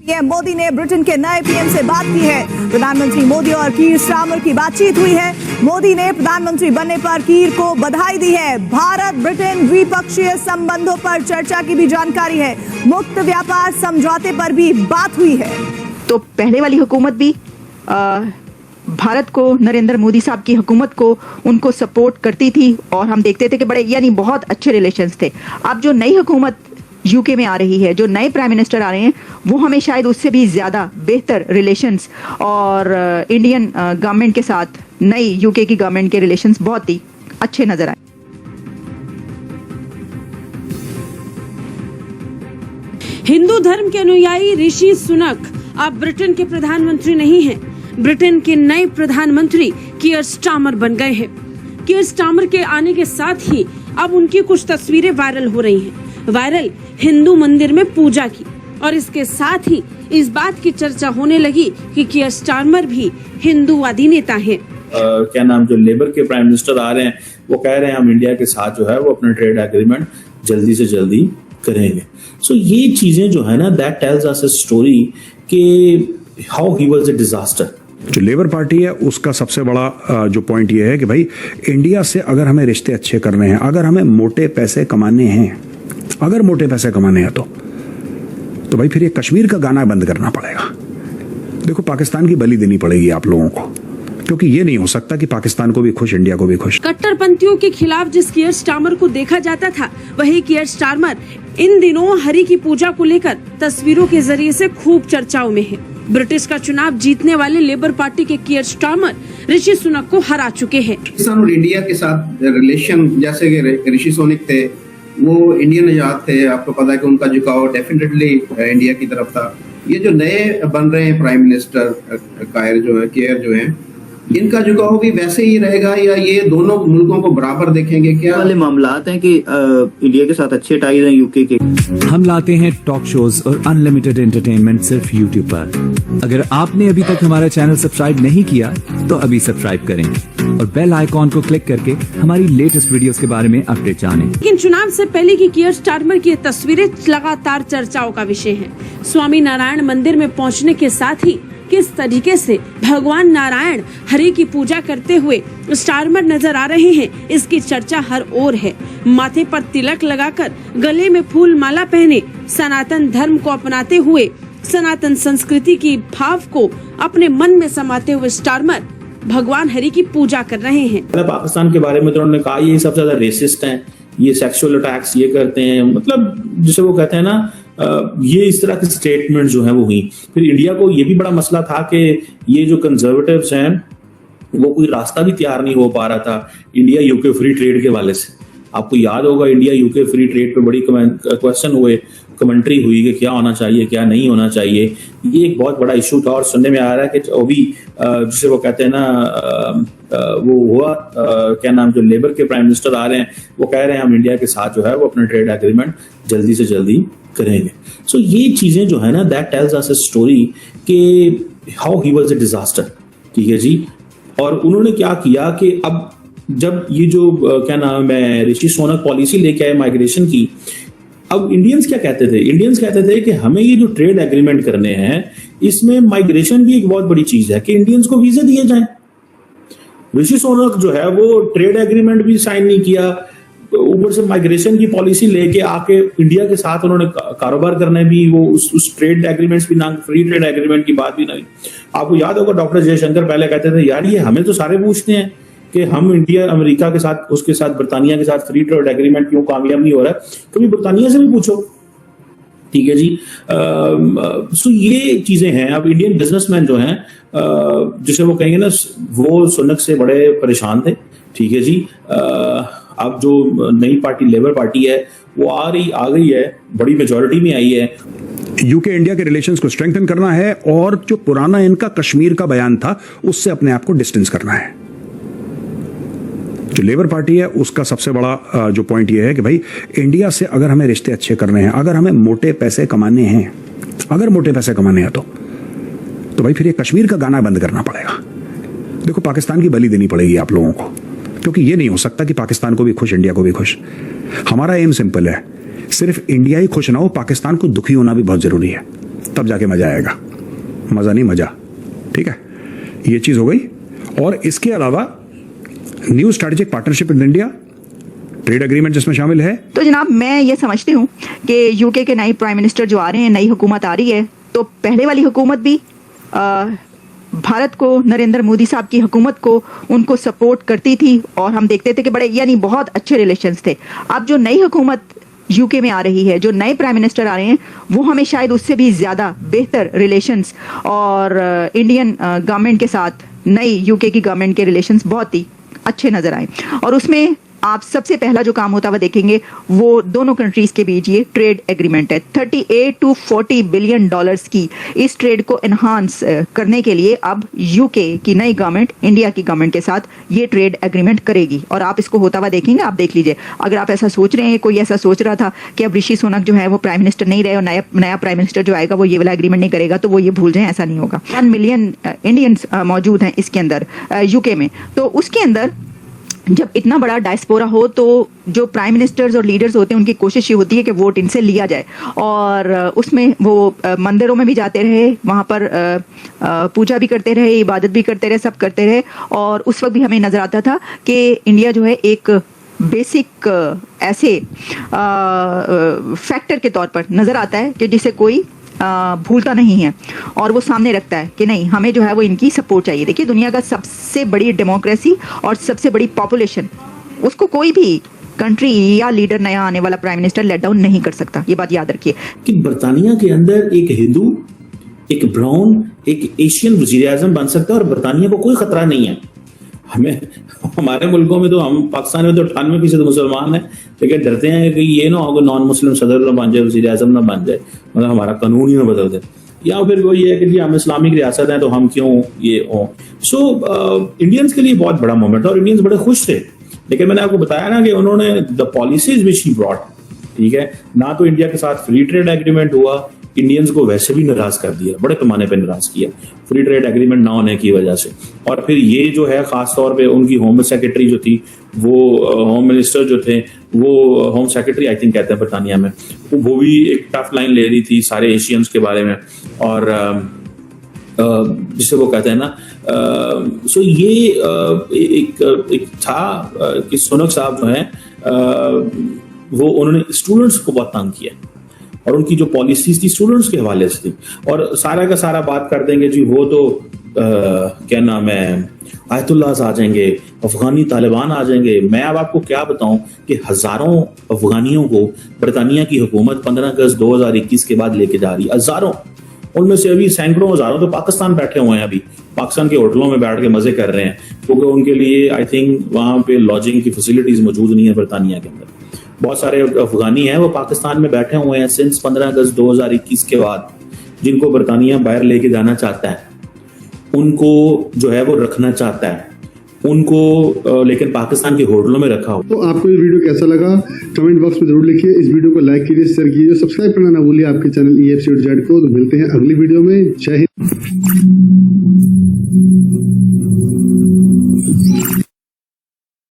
PM Modi ने Britain के नए पीएम से बात की है। प्रधानमंत्री मोदी और कीर स्टारमर की बातचीत हुई है। मोदी ने प्रधानमंत्री बनने पर कीर को बधाई दी है। भारत ब्रिटेन द्विपक्षीय संबंधों पर चर्चा की भी जानकारी है। मुक्त व्यापार समझौते पर भी बात हुई है। तो पहले वाली हुकूमत भी भारत को, नरेंद्र मोदी साहब की हुकूमत को, उनको सपोर्ट करती थी और हम देखते थे कि बड़े यानी बहुत अच्छे रिलेशंस थे। अब जो नई हुकूमत यूके में आ रही है, जो नए प्राइम मिनिस्टर आ रहे हैं, वो हमें शायद उससे भी ज्यादा बेहतर रिलेशंस और इंडियन गवर्नमेंट के साथ नई यूके की गवर्नमेंट के रिलेशंस बहुत ही अच्छे नजर आए। हिंदू धर्म के अनुयायी ऋषि सुनक अब ब्रिटेन के प्रधानमंत्री नहीं हैं। ब्रिटेन के नए प्रधानमंत्री कीर स्टारमर बन गए हैं। कीर स्टारमर के आने के साथ ही अब उनकी कुछ तस्वीरें वायरल हो रही हैं। वायरल हिंदू मंदिर में पूजा की, और इसके साथ ही इस बात की चर्चा होने लगी कि कीर स्टारमर भी हिंदूवादी नेता हैं। क्या नाम, जो लेबर के प्राइम मिनिस्टर आ रहे हैं, वो कह रहे हैं हम इंडिया के साथ जो है वो अपना ट्रेड एग्रीमेंट जल्दी से जल्दी करेंगे। सो ये चीजें जो है ना, that tells us a story कि how he was a disaster. जो लेबर पार्टी है उसका सबसे बड़ा जो पॉइंट ये है कि भाई इंडिया से अगर हमें रिश्ते अच्छे करने हैं, अगर हमें मोटे पैसे कमाने हैं, अगर मोटे पैसे कमाने हैं तो भाई फिर ये कश्मीर का गाना बंद करना पड़ेगा। देखो, पाकिस्तान की बलि देनी पड़ेगी आप लोगों को, क्योंकि ये नहीं हो सकता कि पाकिस्तान को भी खुश, इंडिया को भी खुश। कट्टरपंथियों के खिलाफ जिस कीर स्टारमर को देखा जाता था, वही कीर स्टारमर इन दिनों हरि की पूजा को लेकर तस्वीरों के जरिए से खूब चर्चाओं में है। ब्रिटिश का चुनाव जीतने वाले लेबर पार्टी के कीर स्टारमर ऋषि सुनक को हरा चुके हैं। पाकिस्तान और इंडिया के साथ रिलेशन, जैसे कि ऋषि सुनक थे, वो इंडियन आजाद थे। आपको पता है कि उनका झुकाव डेफिनेटली इंडिया की तरफ था। ये जो नए बन रहे हैं प्राइम मिनिस्टर केयर जो है, इनका झुकाव भी वैसे ही रहेगा या ये दोनों मुल्कों को बराबर देखेंगे? क्या वाले मामलात हैं कि इंडिया के साथ अच्छे टाइज हैं यूके के। हम लाते हैं टॉक शोज और अनलिमिटेड एंटरटेनमेंट सिर्फ यूट्यूब पर। अगर आपने अभी तक हमारा चैनल सब्सक्राइब नहीं किया तो अभी सब्सक्राइब करें और बेल आइकॉन को क्लिक करके हमारी लेटेस्ट वीडियोस के बारे में अपडेट जानें। लेकिन चुनाव से पहले की कीर स्टारमर की तस्वीरें लगातार चर्चाओं का विषय हैं। स्वामी नारायण मंदिर में पहुंचने के साथ ही किस तरीके से भगवान नारायण हरि की पूजा करते हुए स्टारमर नजर आ रहे हैं, इसकी चर्चा हर ओर है। माथे पर तिलक लगाकर, गले में फूल माला पहने, सनातन धर्म को अपनाते हुए, सनातन संस्कृति की भाव को अपने मन में समाते हुए स्टारमर भगवान हरि की पूजा कर रहे हैं। पाकिस्तान के बारे में तो उन्होंने कहा ये सबसे ज्यादा रेसिस्ट हैं, ये सेक्सुअल अटैक्स ये करते हैं, मतलब जिसे वो कहते हैं ना, ये इस तरह की स्टेटमेंट जो है वो हुई। फिर इंडिया को ये भी बड़ा मसला था कि ये जो कंजर्वेटिव्स हैं वो कोई रास्ता भी तैयार नहीं हो पा रहा था इंडिया यूके फ्री ट्रेड के वाले से। आपको याद होगा इंडिया यूके फ्री ट्रेड पे बड़ी क्वेश्चन हुए, कमेंट्री हुई कि क्या होना चाहिए, क्या नहीं होना चाहिए। ये एक बहुत बड़ा इशू था और सुनने में आ रहा है कि अभी जिसे वो कहते हैं ना, वो हुआ क्या नाम, जो लेबर के प्राइम मिनिस्टर आ रहे हैं, वो कह रहे हैं हम इंडिया के साथ जो है वो अपना ट्रेड एग्रीमेंट जल्दी से जल्दी करेंगे। सो ये चीजें जो है ना, that tells us a story कि how he was a disaster. ठीक है जी। और उन्होंने क्या किया कि अब जब ये जो क्या नाम है ऋषि सुनक पॉलिसी लेके आए माइग्रेशन की, अब इंडियंस क्या कहते थे? इंडियंस कहते थे कि हमें ये जो ट्रेड एग्रीमेंट करने हैं, इसमें माइग्रेशन भी एक बहुत बड़ी चीज है कि इंडियंस को वीजा दिए जाएं। ऋषि सुनक जो है वो ट्रेड एग्रीमेंट भी साइन नहीं किया, ऊपर से माइग्रेशन की पॉलिसी लेके आके इंडिया के साथ उन्होंने कारोबार करने भी, वो उस ट्रेड एग्रीमेंट्स भी ना, फ्री ट्रेड एग्रीमेंट की बात भी नहीं। आपको याद होगा डॉक्टर जयशंकर पहले कहते थे यार ये हमें तो सारे पूछते हैं कि हम इंडिया अमेरिका के साथ, उसके साथ बर्तानिया के साथ फ्री ट्रेड एग्रीमेंट क्यों कामयाब नहीं हो रहा है, कभी बर्तानिया से भी पूछो। ठीक है जी। सो ये चीजें हैं। अब इंडियन बिजनेसमैन जो हैं, जिसे वो कहेंगे ना, वो सुनक से बड़े परेशान थे। ठीक है जी। अब जो नई पार्टी लेबर पार्टी है वो आ गई है, बड़ी मेजोरिटी में आई है। यूके इंडिया के रिलेशंस को स्ट्रेंथन करना है और जो पुराना इनका कश्मीर का बयान था उससे अपने आप को डिस्टेंस करना है। जो लेबर पार्टी है उसका सबसे बड़ा जो पॉइंट ये है कि भाई इंडिया से अगर हमें रिश्ते अच्छे करने हैं, अगर हमें मोटे पैसे कमाने हैं, अगर मोटे पैसे कमाने हैं तो भाई फिर ये कश्मीर का गाना बंद करना पड़ेगा। देखो, पाकिस्तान की बलि देनी पड़ेगी आप लोगों को, क्योंकि ये नहीं हो सकता कि पाकिस्तान को भी खुश, इंडिया को भी खुश। हमारा एम सिंपल है, सिर्फ इंडिया ही खुश ना हो, पाकिस्तान को दुखी होना भी बहुत जरूरी है। तब जाके मजा आएगा, मजा नहीं मजा। ठीक है, ये चीज हो गई। और इसके अलावा new strategic partnership with India, trade agreement जिसमें शामिल है। तो जनाब मैं ये समझती हूँ कि यूके के नए प्राइम मिनिस्टर जो आ रहे हैं, नई हुकूमत आ रही है, तो पहले वाली हुकूमत भी भारत को, नरेंद्र मोदी साहब की हुकूमत को, उनको सपोर्ट करती थी और हम देखते थे कि बड़े यानी बहुत अच्छे रिलेशंस थे। अब जो नई हुकूमत यूके में आ रही है, जो नए प्राइम मिनिस्टर आ रहे हैं, वो हमें शायद उससे भी ज्यादा बेहतर रिलेशंस और इंडियन गवर्नमेंट के साथ नई यूके की गवर्नमेंट के रिलेशंस बहुत ही अच्छे नजर आए। और उसमें आप सबसे पहला जो काम होता हुआ देखेंगे वो दोनों कंट्रीज के बीच ये ट्रेड एग्रीमेंट है। 38 to 40 बिलियन डॉलर्स की इस ट्रेड को एनहांस करने के लिए अब यूके की नई गवर्नमेंट इंडिया की गवर्नमेंट के साथ ये ट्रेड एग्रीमेंट करेगी और आप इसको होता हुआ देखेंगे। आप देख लीजिए, अगर आप ऐसा सोच रहे हैं, कोई ऐसा सोच रहा था कि अब ऋषि सुनक जो है वो प्राइम मिनिस्टर नहीं रहे और नया प्राइम मिनिस्टर जो आएगा वो ये वाला एग्रीमेंट नहीं करेगा, तो वो ये भूल जाए, ऐसा नहीं होगा। 1 मिलियन इंडियंस मौजूद हैं इसके अंदर यूके में, तो उसके अंदर जब इतना बड़ा डायस्पोरा हो तो जो प्राइम मिनिस्टर्स और लीडर्स होते हैं उनकी कोशिश ये होती है कि वोट इनसे लिया जाए और उसमें वो मंदिरों में भी जाते रहे, वहाँ पर पूजा भी करते रहे, इबादत भी करते रहे, सब करते रहे। और उस वक्त भी हमें नजर आता था कि इंडिया जो है एक बेसिक ऐसे फैक्टर के तौर पर नजर आता है कि जिसे कोई भूलता नहीं है और वो सामने रखता है कि नहीं, हमें जो है वो इनकी सपोर्ट चाहिए। देखिए, दुनिया का सबसे बड़ी डेमोक्रेसी और सबसे बड़ी पॉपुलेशन, उसको कोई भी कंट्री या लीडर नया आने वाला प्राइम मिनिस्टर लेट डाउन नहीं कर सकता। ये बात याद रखिए कि बर्तानिया के अंदर एक हिंदू, एक ब्राउन, एक एशियन वजीर आजम बन सकता है और बर्तानिया को कोई खतरा नहीं है। हमारे मुल्कों में तो, हम पाकिस्तान में तो 98% मुसलमान है, लेकिन डरते हैं कि ये ना हो नॉन मुस्लिम सदर ना बन जाए, वजीर आजम ना बन जाए, मतलब हमारा कानून ही ना बदल दे, या फिर वो ये है कि जी हम इस्लामिक रियासत हैं तो हम क्यों ये हो। सो इंडियंस के लिए बहुत बड़ा मोमेंट है और इंडियंस बड़े खुश थे। लेकिन मैंने आपको बताया ना कि उन्होंने the policies which he brought, ठीक है, ना तो इंडिया के साथ फ्री ट्रेड एग्रीमेंट हुआ, इंडियंस को वैसे भी नाराज कर दिया, बड़े पैमाने पे नाराज किया फ्री ट्रेड एग्रीमेंट ना होने की वजह से। और फिर ये जो है खास तौर पे उनकी होम सेक्रेटरी जो थी, वो होम मिनिस्टर जो थे, वो होम सेक्रेटरी आई थिंक कहते हैं बर्तानिया में, वो भी एक टफ लाइन ले रही थी सारे एशियंस के बारे में और जिसे वो कहते हैं ना, सो ये एक था कि सुनक साहब जो है वो उन्होंने स्टूडेंट्स को बहुत तंग किया और उनकी जो पॉलिसीज थी स्टूडेंट्स के हवाले से थी। और सारा का सारा बात कर देंगे जी वो तो क्या नाम है, आयतुल्लाह आ जाएंगे, अफगानी तालिबान आ जाएंगे। मैं अब आपको क्या बताऊं कि हजारों अफगानियों को बरतानिया की हुकूमत 15 अगस्त 2021 के बाद लेके जा रही है, हजारों। उनमें से अभी सैकड़ों हजारों तो पाकिस्तान बैठे हुए हैं, अभी पाकिस्तान के होटलों में बैठ के मजे कर रहे हैं, क्योंकि उनके लिए आई थिंक वहां पे लॉजिंग की फैसिलिटीज मौजूद नहीं है बरतानिया के अंदर। बहुत सारे अफगानी हैं वो पाकिस्तान में बैठे हुए हैं सिंस 15 अगस्त 2021 के बाद, जिनको बरतानिया बाहर लेके जाना चाहता है, उनको जो है वो रखना चाहता है उनको, लेकिन पाकिस्तान के होटलों में रखा हो। तो आपको ये वीडियो कैसा लगा कमेंट बॉक्स में जरूर लिखिए। इस वीडियो को लाइक कीजिए, शेयर कीजिए, सब्सक्राइब करना ना भूलिए आपके चैनल EFC.Z को। तो मिलते हैं अगली वीडियो में। जय हिंद।